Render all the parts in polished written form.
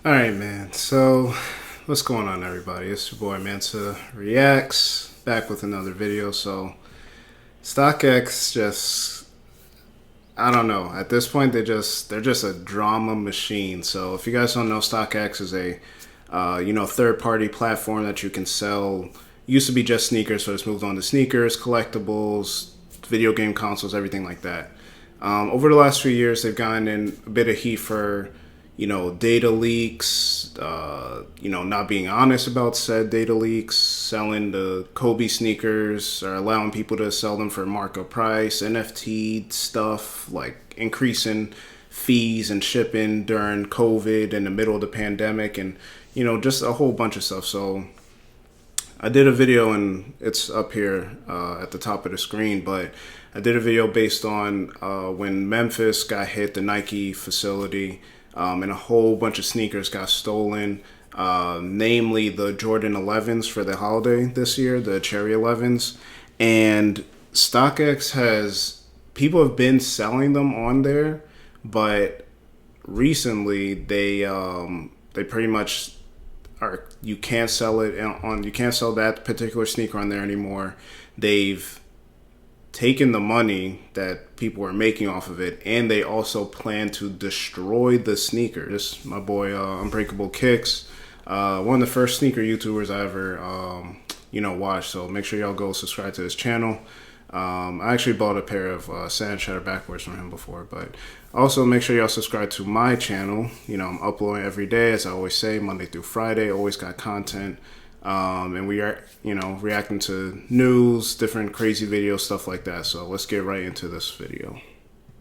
All right, man. So, what's going on, everybody? It's your boy Manta Reacts back with another video. So, StockX just, I don't know. At this point, they're just a drama machine. So, if you guys don't know, StockX is a third party platform that you can sell. Used to be just sneakers, so it's moved on to sneakers, collectibles, video game consoles, everything like that. Over the last few years, they've gotten in a bit of heat for, data leaks, not being honest about said data leaks, selling the Kobe sneakers or allowing people to sell them for markup price, NFT stuff, like increasing fees and shipping during COVID in the middle of the pandemic, and, just a whole bunch of stuff. So, I did a video, and it's up here at the top of the screen, but I did a video based on when Memphis got hit, the Nike facility, and a whole bunch of sneakers got stolen, namely the Jordan 11s for the holiday this year, the Cherry 11s. And StockX people have been selling them on there, but recently they pretty much or you can't sell it on you can't sell that particular sneaker on there anymore. They've taken the money that people are making off of it, and they also plan to destroy the sneaker. This my boy Unbreakable Kicks, one of the first sneaker YouTubers I ever watched. So make sure y'all go subscribe to his channel. I actually bought a pair of Sand Shatter backwards from him before, but also make sure y'all subscribe to my channel. I'm uploading every day, as I always say, Monday through Friday. Always got content, and we are, reacting to news, different crazy videos, stuff like that. So let's get right into this video.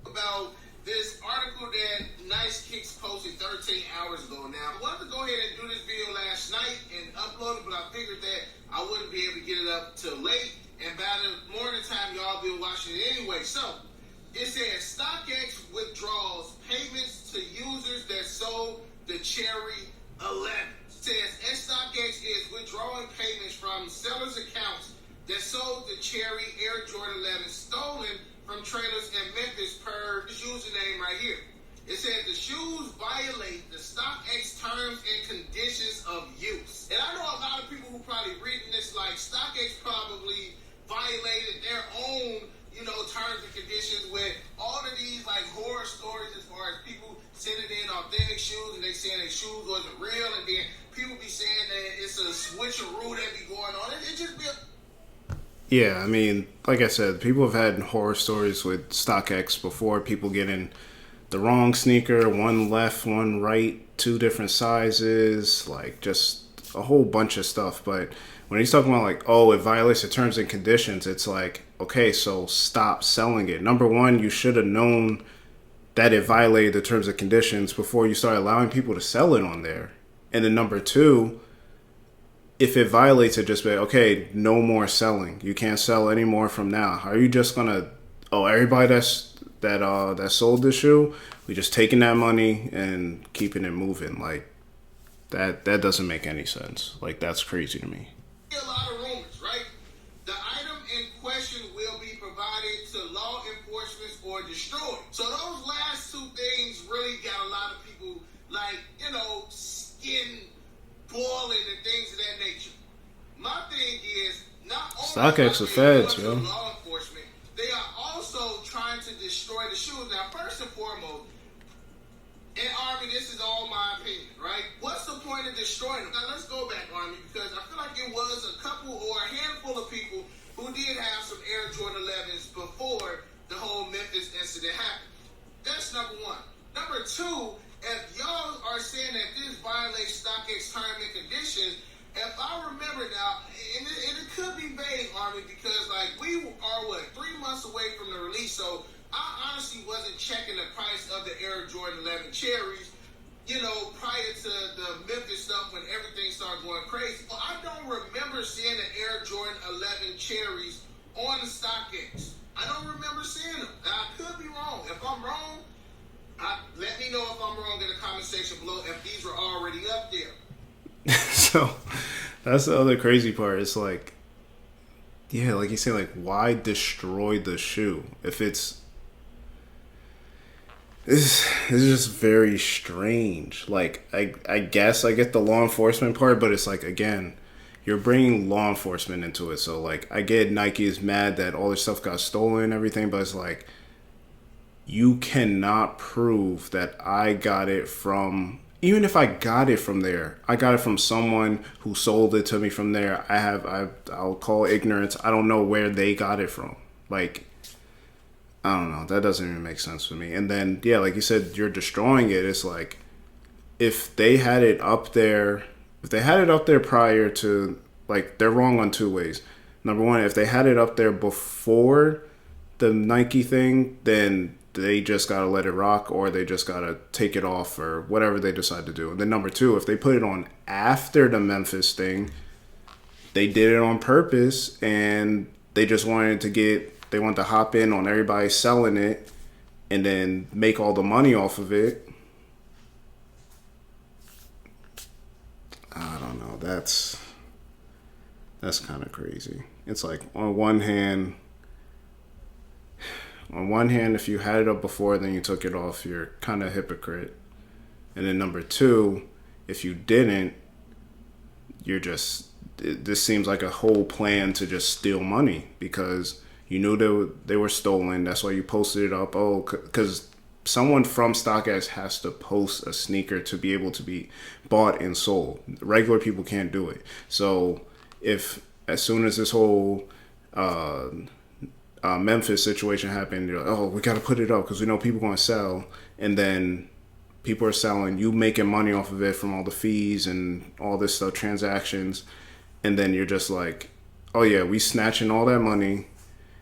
About this article that Nice Kicks posted 13 hours ago. Now, I wanted to go ahead and do this video last night and upload it, but I figured that I wouldn't be able to get it up till late. And by the morning time, y'all been watching it anyway. So, it says, StockX withdraws payments to users that sold the Cherry 11. It says, StockX is withdrawing payments from sellers' accounts that sold the Cherry Air Jordan 11 stolen from traders in Memphis per this username right here. It says the shoes violate the StockX terms and conditions of use. And I know a lot of people who probably reading this like StockX probably violated their own, terms and conditions with all of these like horror stories as far as people sending in authentic shoes and they saying their shoes wasn't real, and then people be saying that it's a switcheroo that be going on. It just be Yeah, I mean, like I said, people have had horror stories with StockX before. People getting the wrong sneaker, one left, one right, two different sizes, like just a whole bunch of stuff. But when he's talking about like, oh, it violates the terms and conditions, it's like, okay, so stop selling it. Number one, you should have known that it violated the terms and conditions before you started allowing people to sell it on there. And then number two, if it violates it, just be okay, no more selling. You can't sell any more from now. Are you just gonna everybody that sold this shoe, we just taking that money and keeping it moving? Like that doesn't make any sense. Like that's crazy to me. a lot of rumors, right? The item in question will be provided to law enforcement or destroyed. So those last two things really got a lot of people like, skin boiling and things of that nature. My thing is, not only StockX are is they feds, going yo. to law enforcement, they are also trying to destroy the shoes. Now, first and foremost, and Army, this is all my opinion, right? What's the point of destroying them? Now, let's go back, Army, because I feel like it was a couple or a handful of people who did have some Air Jordan 11s before the whole Memphis incident happened. That's number one. Number two, if y'all are saying that this violates StockX terms and conditions, if I remember now, and it could be vague, Army, because like we are 3 months away from the release, so I honestly wasn't checking the price of the Air Jordan 11 Cherries, prior to the Memphis stuff when everything started going crazy. Well, I don't remember seeing the Air Jordan 11 Cherries on the StockX. I don't remember seeing them. Now, I could be wrong. If I'm wrong, let me know if I'm wrong in the comment section below if these were already up there. So that's the other crazy part. It's like, yeah, like you say, like why destroy the shoe if it's It's just very strange. Like, I guess I get the law enforcement part, but it's like, again, you're bringing law enforcement into it. So, like, I get Nike is mad that all their stuff got stolen and everything, but it's like, you cannot prove that I got it from, even if I got it from there, I got it from someone who sold it to me from there. I'll call ignorance. I don't know where they got it from. Like, I don't know. That doesn't even make sense for me. And then, yeah, like you said, you're destroying it. It's like, if they had it up there, if they had it up there prior to, like, they're wrong on two ways. Number one, if they had it up there before the Nike thing, then they just gotta let it rock, or they just gotta take it off, or whatever they decide to do. And then number two, if they put it on after the Memphis thing, they did it on purpose, and they just wanted to they want to hop in on everybody selling it, and then make all the money off of it. I don't know. That's kind of crazy. It's like, on one hand, if you had it up before, then you took it off, you're kind of a hypocrite. And then number two, if you didn't, this seems like a whole plan to just steal money, because you knew they were stolen. That's why you posted it up. Oh, because someone from StockX has to post a sneaker to be able to be bought and sold. Regular people can't do it. So if, as soon as this whole Memphis situation happened, you're like, oh, we got to put it up because we know people are going to sell. And then people are selling, you making money off of it from all the fees and all this stuff, transactions. And then you're just like, oh yeah, we snatching all that money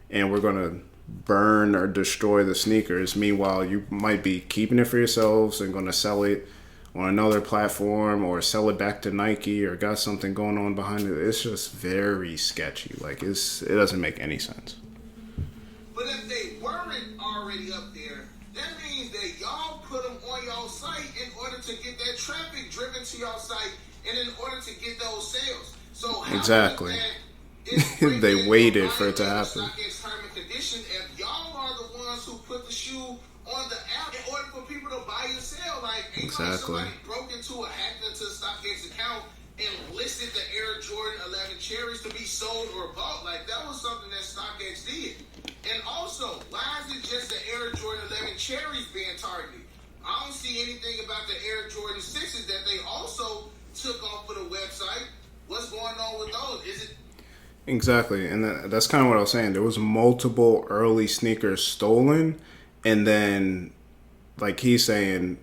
and we're going to burn or destroy the sneakers. Meanwhile, you might be keeping it for yourselves and going to sell it on another platform, or sell it back to Nike, or got something going on behind it. It's just very sketchy. Like, it doesn't make any sense. But if they weren't already up there, that means that y'all put them on y'all site in order to get that traffic driven to y'all site, and in order to get those sales. So exactly. They waited for it to happen. If y'all are the ones who put the shoe on the app in order for people to buy and sell, like, exactly. Somebody broke hacked into a StockX account and listed the Air Jordan 11 Cherries to be sold or bought. Like, that was something that StockX did. And also, why is it just the Air Jordan 11 Cherries being targeted? I don't see anything about the Air Jordan 6s that they also took off of the website. What's going on with those? Is it? Exactly, and that's kind of what I was saying. There was multiple early sneakers stolen, and then, like he's saying,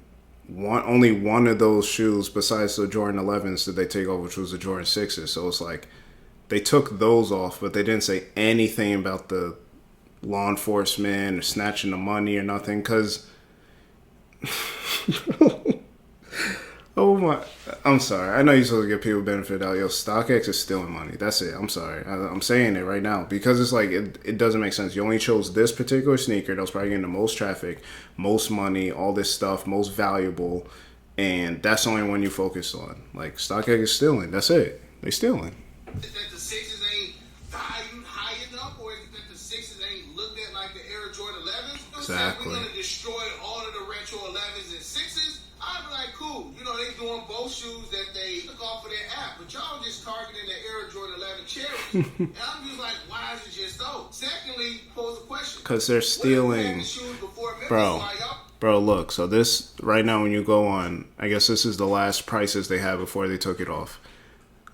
only one of those shoes besides the Jordan 11s did they take off, which was the Jordan 6s. So it's like they took those off, but they didn't say anything about the law enforcement or snatching the money or nothing, because oh my, I'm sorry. I know you're supposed to get people benefit out. Yo, StockX is stealing money. That's it. I'm sorry. I'm saying it right now because it's like, it doesn't make sense. You only chose this particular sneaker that was probably getting the most traffic, most money, all this stuff, most valuable, and that's the only one you focus on. Like, StockX is stealing. That's it. They stealing. That the sixes ain't valued high enough, or is it that the sixes ain't looked at like the Air Jordan 11s? Exactly. We're gonna destroy all of the retro 11s and 6s. I'd be like, cool. You know, they doing both shoes that they took off of their app, but y'all just targeting the Air Jordan 11 Cherries. And I'm just like, why is it just those? Secondly, pose a question. Because they're stealing. Bro, look. So this, right now when you go on, I guess this is the last prices they had before they took it off.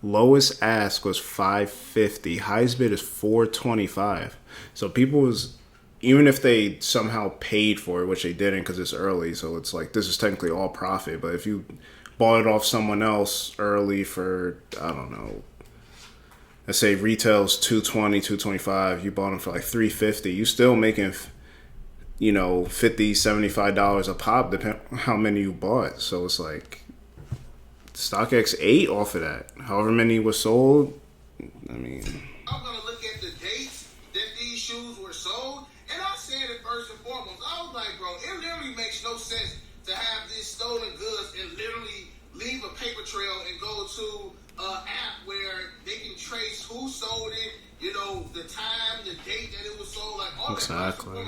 Lowest ask was $550. Highest bid is $425. So people was, even if they somehow paid for it, which they didn't because it's early, so it's like this is technically all profit. But if you bought it off someone else early for, I don't know, let's say retail's $220, $225, you bought them for like $350, you still making, you know, $50, $75 a pop, depending on how many you bought. So it's like StockX ate off of that. However many was sold, I mean, I'm gonna look at the dates that these shoes were sold. And I said it first and foremost. I was like, bro, it literally makes no sense to have these stolen goods and literally leave a paper trail and go to an app where they can trace who sold it, you know, the time, the date that it was sold, like all exactly.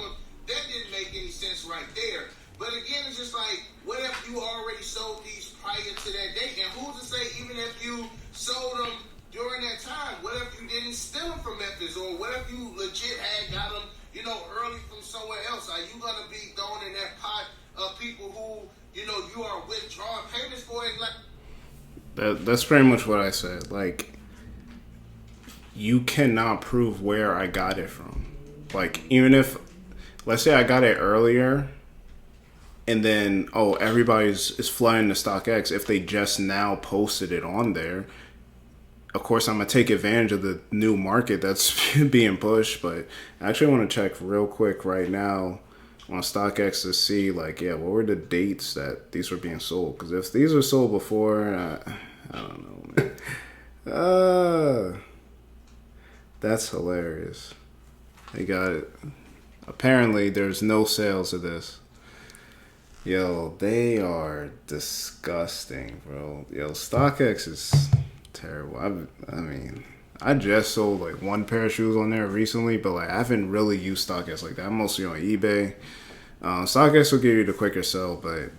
That didn't make any sense right there. But again, it's just like, what if you already sold these prior to that date? And who's to say, even if you sold them during that time, what if you didn't steal them from Memphis? Or what if you legit had got them, early from somewhere else? Are you going to be thrown in that pot of people who, you are withdrawing payments for? It? That's pretty much what I said. Like, you cannot prove where I got it from. Like, even if, let's say I got it earlier, and then, everybody's is flooding the StockX. If they just now posted it on there, of course, I'm going to take advantage of the new market that's being pushed. But I actually want to check real quick right now on StockX to see, like, what were the dates that these were being sold? Because if these were sold before, I don't know, man. That's hilarious. They got it. Apparently, there's no sales of this. Yo, they are disgusting, bro. Yo, StockX is terrible. I mean, I just sold like one pair of shoes on there recently, but like I haven't really used StockX like that. I'm mostly on eBay. StockX will give you the quicker sell, but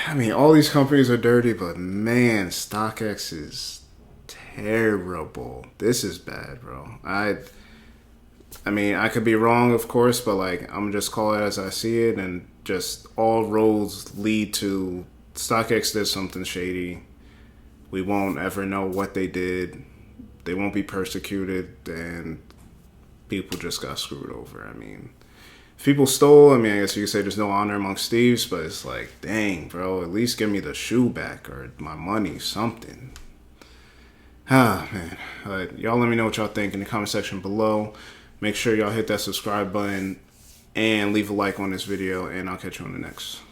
I mean, all these companies are dirty, but man, StockX is terrible. This is bad, bro. I mean, I could be wrong, of course, but like I'm just call it as I see it, and just all roads lead to StockX did something shady. We won't ever know what they did. They won't be persecuted, and people just got screwed over. I mean, if people stole, I mean, I guess you could say there's no honor amongst thieves, but it's like, dang, bro, at least give me the shoe back or my money, something. Ah, man. But y'all let me know what y'all think in the comment section below. Make sure y'all hit that subscribe button and leave a like on this video, and I'll catch you on the next.